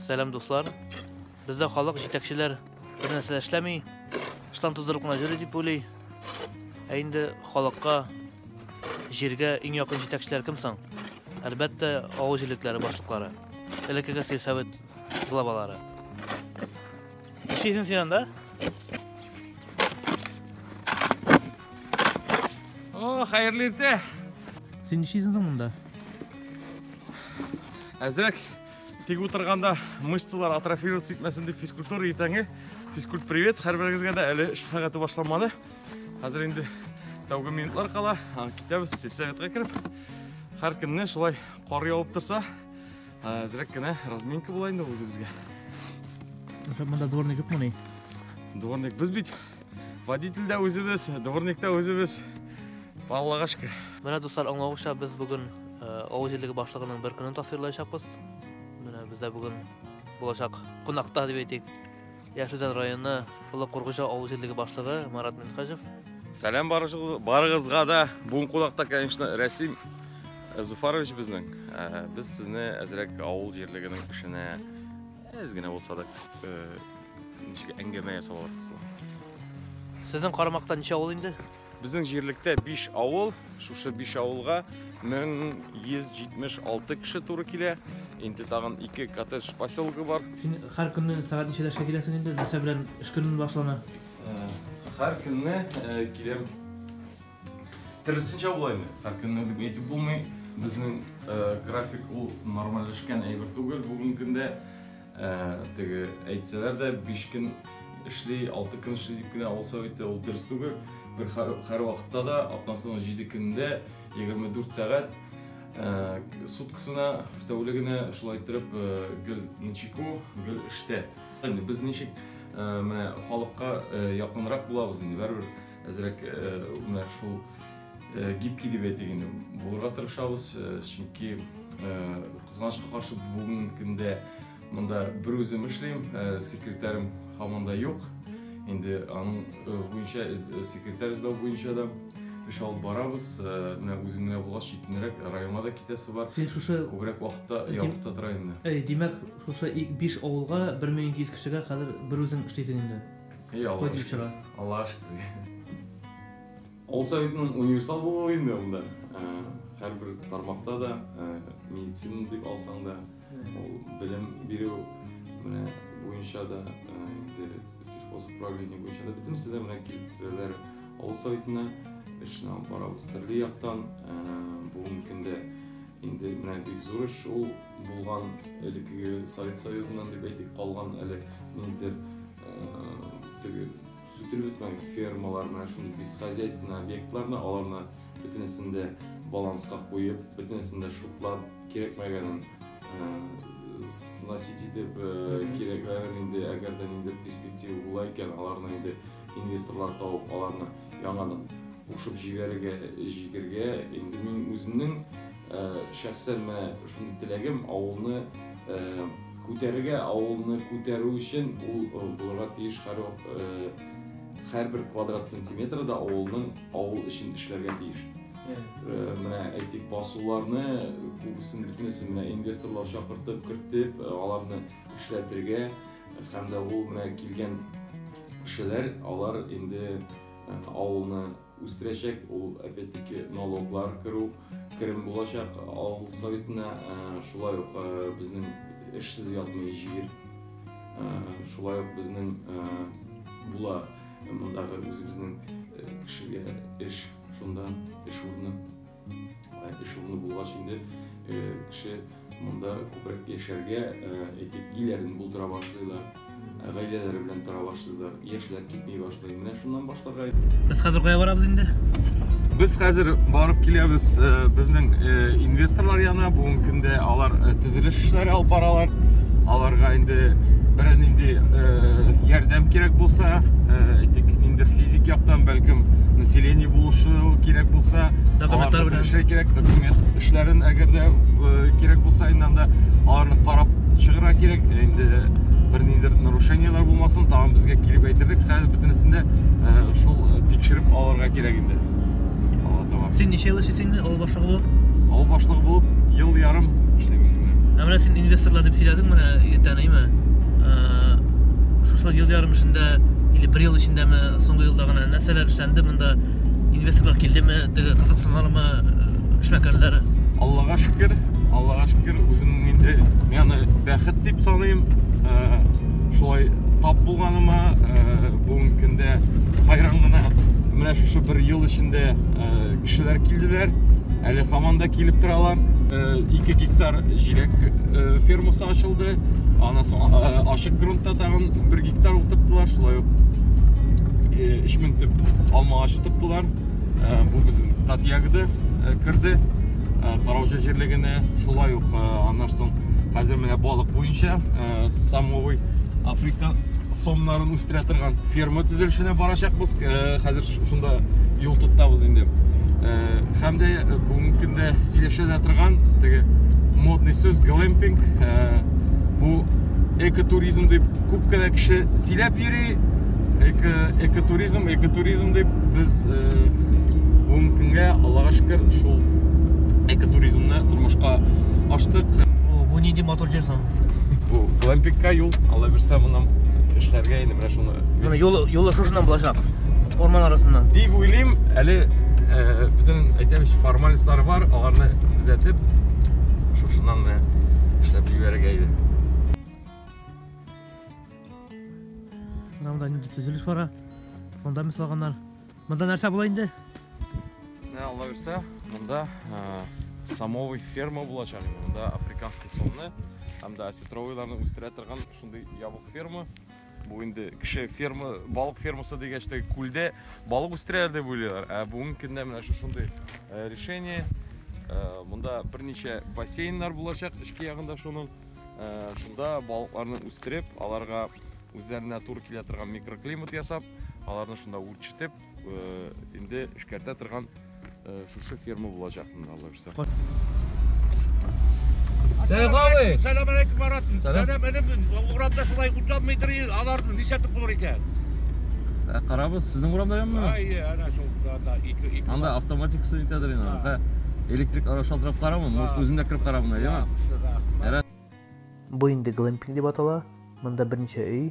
Selam dostlar. Bizde halk yetakçiler bir narsa işlemi, işten tuturup kına jüri dip uli. Endi halkka, jirge en yakın yetakçiler kimsan? Elbette ağızcılıkları, başlıkları. Elekeke siyaset glabaları. İşin sen de? Hayırlı irte. Sen işin bunda? Әзірек тек отырғанда мышцалар атрофироваться етмесін деп физкультура етеңі. Физкульт привет, әрбіріңізге де әлі 3 сағаты башламады. Қазір енді тауғы минутлар қала, кетеміз сельсоветқа кіріп. Әр күніне шылай қар жауып тұрса, әзірек кіне разминка болайын да өзі бізге. Мұнда дворник жоқ мұны? Дворник біз бейт. Водитель де өзі біз, дворник де өзі біз. Баллаға шүкір. Мына достар, аңлауғыша біз бүгін Ağızcılığı başlığının bir gününü tasvirlayacağız. Bizde bugün bulacak konakta деп айтайық. Yaşlıcan rayonu Fılık Qurğuca Ağızcılığı başlığı Marat Minqajev. Сәлем барығызға да. Бүгін қонақта, конечно, Рәсим Зуфарович біздің. Біз сізні әзірек ауыл жерлігінің ішіне әзгіне болса да әңгіме жасап алармыз. Сіздің қарамақта неше ауыл енді? Біздің жерлікте 5 ауыл, шушы 5 ауылға 1176 кіші туры келе. Енді тағын 2 коттедж поселгі бар. Сен әр күні сағат нешелерге келесің енді? Несе білен үш күннің башлана? Әр күні келем тірісінше болайын. Әр күні деп етіп болмай, біздің график ол нормалешкен әйбір түгіл. Бүгін күнде әйтселер де 5 күн ішлей, 6 күн ішлей деп күні олса өйтті, ол дұрыс түгіл. Bir her vakitte de haftasının 7 günde 24 saat sutkasına, tevligine şulaytırıp gül nişiku, gül işte. Şimdi biz nişik halkka yakınrak bulabız şimdi. Berber ezerek şu gipki dip etigini bulurga tırışabız. Çünkü kızgançka karşı bugün günde mında bir özüm işleyim, sekreterim hamanda yok. Енді аның бойынша секретарь іздеу бойынша да іш алып барамыз. Өзіңіне болғаш жетінірек районға да кетесі бар. Көбірек уақытта яуықта тұрайын. Демек, шушы 5 ауылға 1200 кішіге қазір бір өзің іштейсің енді? Аллаға шүкір. Ауыл советінің универсал болу енді онда. Әрбір тармақта да медицина деп алсаң да, білім беру бойынша да, управление бойынша да бітім сізде мұна келтірелер ауыл советіне ішіне барабыз. Түрлі яқтан бүгін күнде енді мұна бек зор іш ол болған әлікіге Совет Союзынан деп айтып қалған әлі нендер сүтір өтмен фермалар, бесхозяйственный объектларына аларына бітінісінде балансқа қойып, бітінісінде шутлар керек мәгенін сносить етіп кереклерін енді әгерден енді перспективі болай екен, аларына енді инвесторлар тауып, аларына яңадан ұшып жегерге енді мен өзімнің шәқсен шынды тілегім ауылны көтеріге, ауылны көтеру үшін бұларға тиіш әр бір квадрат сантиметрі да ауыл үшін ішлерге тиіш. Мына әйтек басуларны көбісін бүтінесін инвесторлар шақыртып, кіртіп, аларны ішләтірге, қамда ол келген кішілер, алар енді ауылны өстірешек, ол әпеттекі налоглар кірім болашақ ауыл советіне, шулай біздің ішсіз ятмай жер, шулай біздің бұла мұндағы біздің кішіге іш Şunda iş urunu bulgaç şimdi kişi munda köprek yaşarga etik ilerini buldıra başlaydılar. Aileleri bilen tara başlaydılar. Yaşlar gitmeye başlaydı. Mine şundan başlarga. Biz hazır koya varabız indi? Biz hazır barıp kelebіз. Bizning investorlar yana bugün kunde alar tizilish ishlari olib boralar. Alarga endi birin endi yordam kerak bo'lsa, etik endi fizik yoqdan balkim население болушы керек болса, документтар біліше керек, документ ішлерін әгерде керек болса, айнанда аларны қарап шығыра керек, енді бір нарушениялар болмасын, тағын бізге келіп әйтірдік, қазір бітінісінде шул текшіріп аларға керек енді. Сен неше ел ішесің де ауыл башлығы болып? Ауыл башлығы болып, ел ярым ішлеген. Ama sen investorlar dep söyledin bana yeteneyme. Şuşlar yıl yarım içinde, ili bir yıl içinde mi, soňky ýylda näseler işlendi, mında investorlar keldimi, kızyksanlarmy, işmekerler? Allah'a şükür, Allah'a şükür özümün indi yani bäxet dip sanaýym. Şolay tap bulganyma, bugun günde hayran gana mine şu bir yıl içinde kişiler kildiler. Eli hamanda kilip duralar. 2 hektar jirek ferması açıldı. Aşık gruntta tagın 1 hektar utupdylar. Şolay 3000 tüp alma aşı tutdular. Bu bizim Tatyagıda kirdi. Karawja jerlegine şolay anarson hazır mine balık boyunca samovoy Afrika somlaryny üstüne turgan ferma tüzülüşine baraşakmyz. Hazır şunda yol tuttabız indi. Hem de bugün günde sileşede turgan modny söz glamping. Bu ekoturizm dep köpkele kişi silep yeri. Ekoturizm dep biz bugün günge Allah'a şükür şol ekoturizmni turmuşqa açtık. Bu neydi motor jersan? Bu glampingga yol ala berse bundan işlerge endi mine şunu. Mana yolla şuşundan bulaşak. Orman arasından. Dip oýlaýym, eli bütün aýtabyş formalistleri var, alaryny düzeltip şuşundan işlep ýibergeydi. Munda tüzülüş var. Munda misalganlar. Munda nerse bulaýyndy? Ne Allah berse, munda samovoy ferma bulacak. Munda afrikanski somny, hem de asitrovýlaryny üstüne turgan şunday ýabyk ferma. Bu indi kişi ferma, balık ferması diye işte kulde balık üstürer dep oýlaýar. Bugün günde mine şunday решение. Munda bir neçe basseynler bulacak işki ýagynda şonun. Şunda balıklaryny üstürep, alarga üzerine tur kile turgan mikroklимат ýasap, alaryny şunda urçytyp, indi işkerte turgan şuşy ferma bulacak munda Allah berse. Selam abi. Selamünaleyküm Murat. Selam. Benim uğramda şulay 3 metreyi alardım. Nisiyatlık bulur iken. Qarabız sizin uğramda ýokmy? Ay, ana şu anda iki. Anda avtomatik sınıtadır ýa-ni. Ha. Elektrik ara şaltyrap qarabam, özümde kirip qarabam ýa-ni. Bu indi glamping dep atala. Munda bir neçe öý,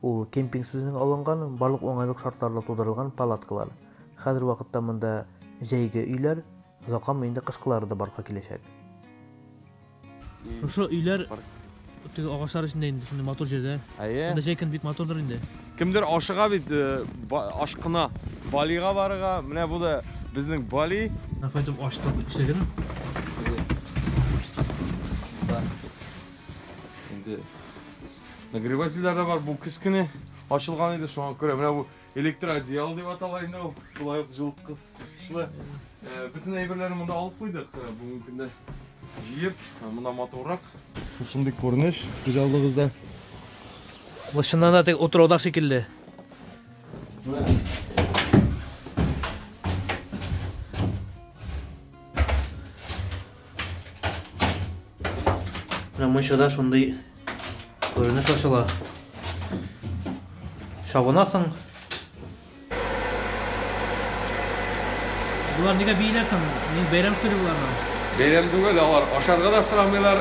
ol kemping sözünden alıngan, barlyk oňaylyk şartlarla tudurulgan palatkalar. Hazır wagtda munda jäýge üýler, uzakam indi kışkylary da barka kileşek. Şu üýler tege agaçlar içinde indi, şunda motor jerde. Munda jäýken bit motorlar indi. Kimdir aşığa bit aşkına, Baliga barıga, mine bu da bizning Bali. Nafaýtym açdyk işlegen. Indi nagrevatiller de var. Bu kıskını açılganıydı şu an göre. Mine bu elektroadiyalı dep atalar indi o. Şulay jylyk kışlı. Bütün eýberlerini munda alıp koydık. Bugün günde jiyip, munda motorrak. Şunday görünüş, güzellygizde. Bu şundan da tek oturawdak şekilde. Mana şurada şunday görünüş aşıla. Şabanasın. Bular nega beylersin? Ne bayram kürü bularna? Beýram dugel alar aşarga da sıramaylar.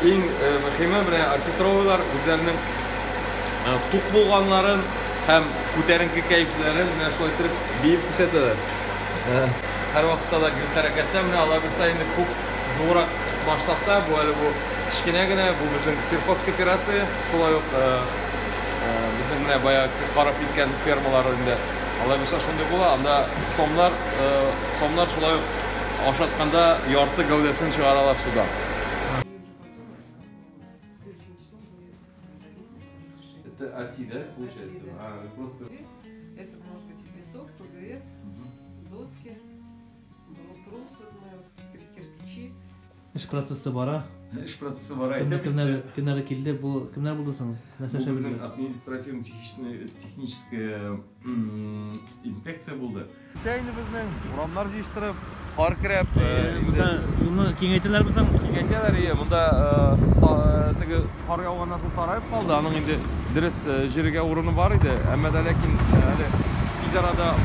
Iň mühimi mine asitrovlar özleriniň tuk bolganlарын hem köterinki keyiflerini mine şolay etip biýip körsetiler. Her wagtda da gün hareketde mine ala berse indi çok zorak maştapda bu eli bu kiçkinegine bu bizim sirhozkooperatsiya şolay ok bizim mine bayağı qarap gitken fermalar indi ala berse şonday bola anda somlar şolay ok aşatkanda yartı gövdesini çıgaralar sudan. Это АТИ, да, получается? Просто... Это может быть и песок, ПГС, доски, брус, вот мы, кирпичи. İş prosesi bara. İş prosesi var. Kimler kildi bu kimler buldu sana? Nasıl Bu şey bizim bildi? administrativno-texniskaya inspeksiya buldu. Keyni bizning uramlar jeyiştirip, har kirip, Bunu kengeytiler mi sana? kengeytiler iyi. Bunda tege har yağgandan soň tarayıp kaldı. Anın indi diris jerige uruny bar idi. Ämme de lekin tez arada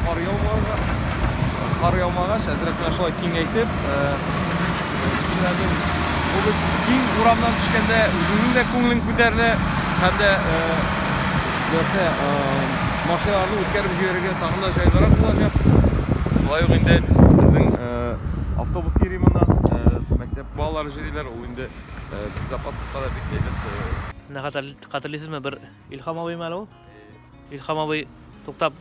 har yağmagaç, direkt şolay kengeytip, kişilerden Бұл кең урамдан түшкенде өзіңнің де көңілің көтерілі, һәм де машиналарды өткеріп жіберген тағында жайларақ болacak. Шулай ук инде біздің автобус еремена мектеп балалары жүрелер, ол инде безопасностька да бекітіледі. Қатырлайсызбы, бір Илхам абай мәлі ол? Илхам абай тоқтап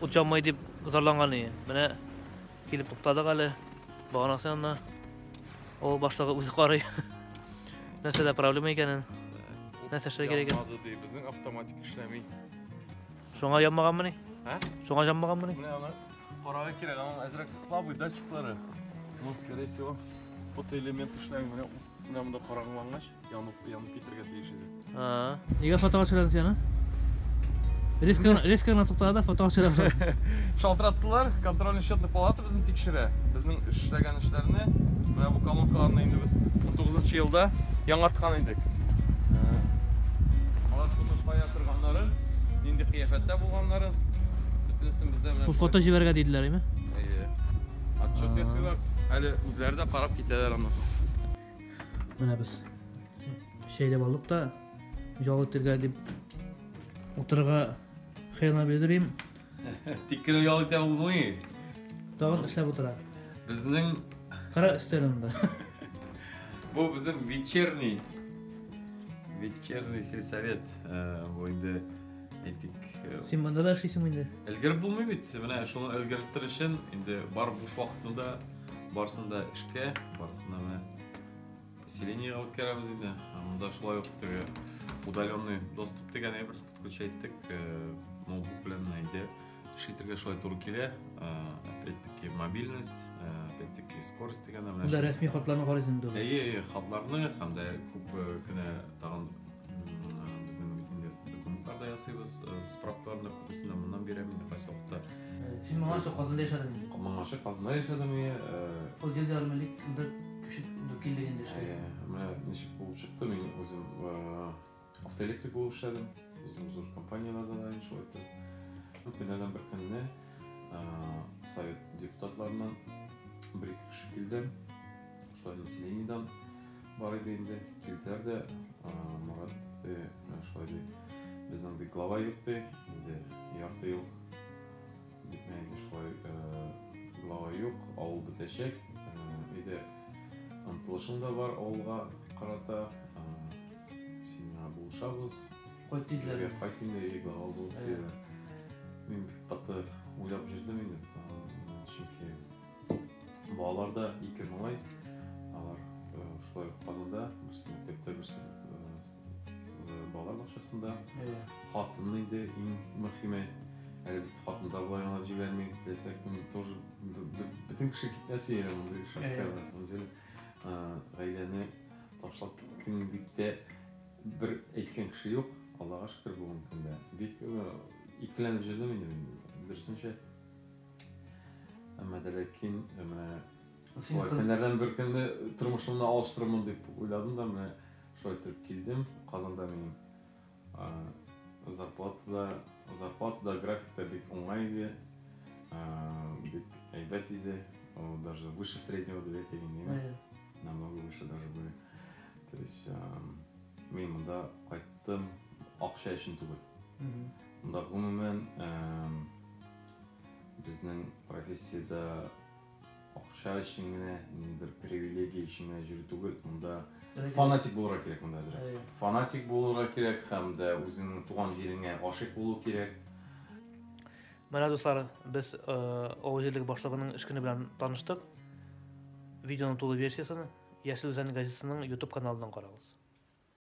ұтжанмай деп зарланған ие. Міне келіп тоқтадық әлі, бағанасы янына. Ол баштағы өзі қарай. Нәрсе де проблема екенін. Нәрсе шыр керек екен. Біздің автоматик ішлемей. Шоңа жанмаған мұны? Шоңа жанмаған мұны? Міне ана қараға керек, ана әзірек слабый датчиклары. Ну, скорее всего, фотоэлемент ішлемей. Міне мұнда қарағыланғаш, янып кетірге тейшеді. Неге фотоға түсіредін сені? Резкіғына тоқтады, фотоға түсіредін. Шалтыраттылар, контрольный счетный палата біздің текшірі. Біздің ішлеген ішлеріне, міне бұл колонкаларына енді біз 19-шы жылда яңартқан едік. Алар фотошпая тұрғандары, енді қияфетте болғандары, бүтінісін бізде... Бұл фото жіберге дейділер, еме? Отчет ясыйлар, әлі өзлері де қарап кетелер аннасы. Міне біз шейлеп алдық да, жауыттырға деп отырға қиялына бедірейм. Теккені ұялы тәу болмай. Тағын ішлеп отыра. Біздің... Қара үстерімді. Бұл біздің вечерний сельсовет бойында әйтік... Сен мұнда да ішейсің мұнда? Әлгіріп болмай бет. Міне шоны әлгіріптір үшін бар бұш уақытында барысында ішке, барысында поселениеға өткереміз енді. Мұнда шулай өқтігі удаленный доступ деген әбір подключайттық ноутбук білен әйде. Шейтерге шулай тұру келе, опять-таки мобильность, опять-таки скорость деген әмін. Мұнда рәсми хатларны қарайсың дөгі? Хатларны, қамда көп күні тағын біздің документтарда ясайбыз, справкаларында көпісінде мұндан беремін деп қайсы оқты. Сен маңа шо қазында ешадың? Маңа шо қазында ешадың е... Бұл жерде армелік күшіп келдегенде шайды? Мына нешек болып шықты, мен өзім автоэлектрик болып шадым. Өзім зор компанияларда да шо айтты. Күнерден бір күніне совет депутатларынан бір-екі кіші келді. Шолай населениедан бар еді енді келділер де. Мұрат шолай біздің де глава еқті, енді ярты ел. Деп мен шолай глава еқ, ауыл бітешек. Еді ұмтылышым да бар ауылға қарата. Сенің болышабыз. Қойт дейділер? Қайтын да глава болып дейді. Мен қатты ойлап жүрдім енді. Çünkü bağlarda ilk olay, alар şulay Kazanda, birisi mektepte, birisi bağlar bahçesinde. Hatınıydı, en mühimi. Elbette hatında bulayana civermek desek, тоже bütün kişi gitmesi yerim bu şarkı. Gaileni taşlap gittiğinde bir etken kişi yok. Allah'a şükür bu mümkünde. İkilenip жүрдім енді дұрысынша. Әмі дәләкин, күндерден бір күнді тұрмышымды алыштырамын деп ойладым да, шулай тұрып келдім. Қазанда мен зарплата да, график та бек оңай еді, бек әйбәт еді, даже выше среднего деп етеген, намного выше даже были. То есть мен мұнда қайттым ақша үшін түгіл. Мұнда ғұмымен біздің профессияда ақша ішіңіне, бір привилегия ішіңіне жүру түгіл. Мұнда фанатик болуға керек мұнда әзірек. Фанатик болуға керек, һәм де өзіңнің туған жеріңе ғашық болу керек. Мәне достар, біз Оғыз елдігі башлығының ішкіні білән таныштық. Видеоның толы версиясыны Яшыл Өзен газетінің YouTube каналынан қараңыз.